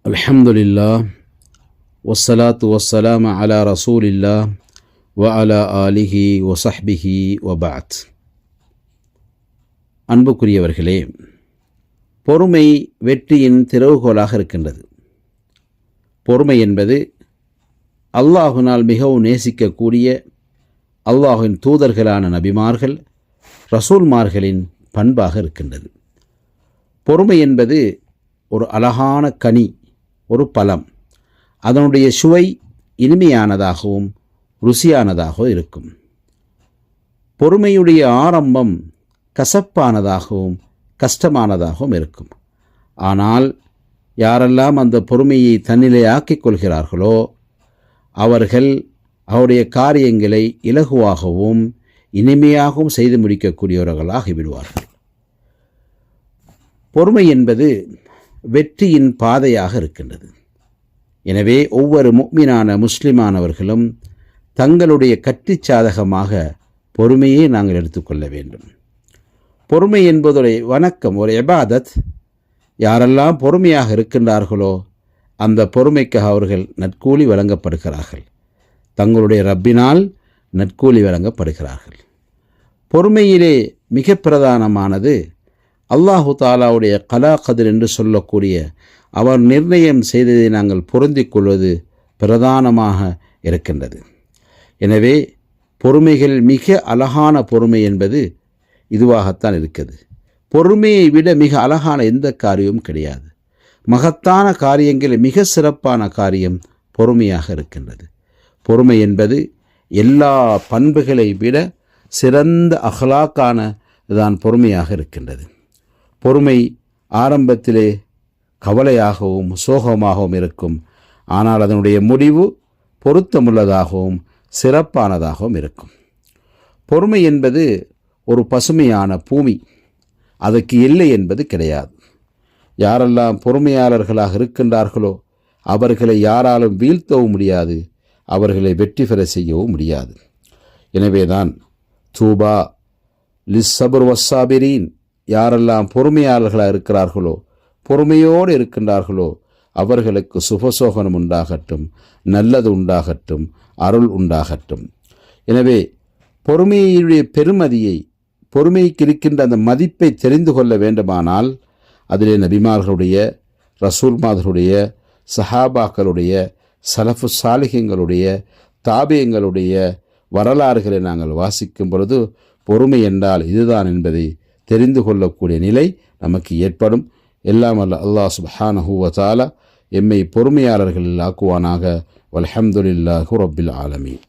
அல்ஹம்துலில்லாஹ் வஸ்ஸலாத்து வஸ்ஸலாமு அலா ரசூலில்லாஹ் வ அலா ஆலிஹி வஸஹ்பிஹி வபஅத். அன்புக்குரியவர்களே, பொறுமை வெற்றியின் திறவுகோலாக இருக்கின்றது. பொறுமை என்பது அல்லாஹுனால் மிகவும் நேசிக்கக்கூடிய அல்லாஹின் தூதர்களான நபிமார்கள் ரசூல்மார்களின் பண்பாக இருக்கின்றது. பொறுமை என்பது ஒரு அழகான கனி, ஒரு பழம். அதனுடைய சுவை இனிமையானதாகவும் ருசியானதாகவும் இருக்கும். பொறுமையுடைய ஆரம்பம் கசப்பானதாகவும் கஷ்டமானதாகவும் இருக்கும். ஆனால் யாரெல்லாம் அந்த பொறுமையை தன்னிலை ஆக்கிக் கொள்கிறார்களோ அவர்கள் அவருடைய காரியங்களை இலகுவாகவும் இனிமையாகவும் செய்து முடிக்கக்கூடியவர்களாகி விடுவார்கள். பொறுமை என்பது வெற்றியின் பாதையாக இருக்கின்றது. எனவே ஒவ்வொரு முஃமினான முஸ்லிமானவர்களும் தங்களுடைய கட்சிச் சாதகமாக பொறுமையை நாங்கள் எடுத்துக்கொள்ள வேண்டும். பொறுமை என்பதுடைய வணக்கம், ஒரு இபாதத். யாரெல்லாம் பொறுமையாக இருக்கின்றார்களோ அந்த பொறுமைக்காக அவர்கள் நற்கூலி வழங்கப்படுகிறார்கள். தங்களுடைய ரப்பினால் நற்கூலி வழங்கப்படுகிறார்கள். பொறுமையிலே மிக பிரதானமானது அல்லாஹு தாலாவுடைய கலா கதிர் என்று சொல்லக்கூடிய அவர் நிர்ணயம் செய்ததை நாங்கள் பொருந்திக் கொள்வது பிரதானமாக இருக்கின்றது. எனவே பொறுமைகள் மிக அழகான பொறுமை என்பது இதுவாகத்தான் இருக்குது. பொறுமையை விட மிக அழகான எந்த காரியமும் கிடையாது. மகத்தான காரியங்களில் மிக சிறப்பான காரியம் பொறுமையாக இருக்கின்றது. பொறுமை என்பது எல்லா பண்புகளை விட சிறந்த அஹ்லாக்கான தான் பொறுமையாக இருக்கின்றது. பொறுமை ஆரம்பத்திலே கவலையாகவும் சோகமாகவும் இருக்கும். ஆனால் அதனுடைய முடிவு பொருத்தமுள்ளதாகவும் சிறப்பானதாகவும் இருக்கும். பொறுமை என்பது ஒரு பசுமையான பூமி. அதற்கு எல்லை என்பது கிடையாது. யாரெல்லாம் பொறுமையாளர்களாக இருக்கின்றார்களோ அவர்களை யாராலும் வீழ்த்தவும் முடியாது, அவர்களை வெற்றி பெற செய்யவும் முடியாது. எனவேதான் தூபா லிஸ்ஸபர் வஸ்ஸாபிரீன், யாரெல்லாம் பொறுமையாளர்களாக இருக்கிறார்களோ பொறுமையோடு இருக்கின்றார்களோ அவர்களுக்கு சுபசோகனம் உண்டாகட்டும், நல்லது உண்டாகட்டும், அருள் உண்டாகட்டும். எனவே பொறுமையுடைய பெருமதியை, பொறுமைக்கு இருக்கின்ற அந்த மதிப்பை தெரிந்து கொள்ள வேண்டுமானால் அதிலே நபிமார்களுடைய, ரசூல்மார்களுடைய, சஹாபாக்களுடைய, சலஃபு சாலிஹீன்களுடைய, தாபியங்களுடைய வரலாறுகளை நாங்கள் வாசிக்கும் பொழுது பொறுமை என்றால் இதுதான் என்பதை தெரிந்து கொள்ளக்கூடிய நிலை நமக்கு ஏற்படும். எல்லாம் அல்ல அல்லாஹ் சுப்ஹானஹு வ தஆலா எம்மை பொறுமையாளர்களில் ஆக்குவானாக. வல்ஹம்துலில்லாஹி ரப்பில் ஆலமீன்.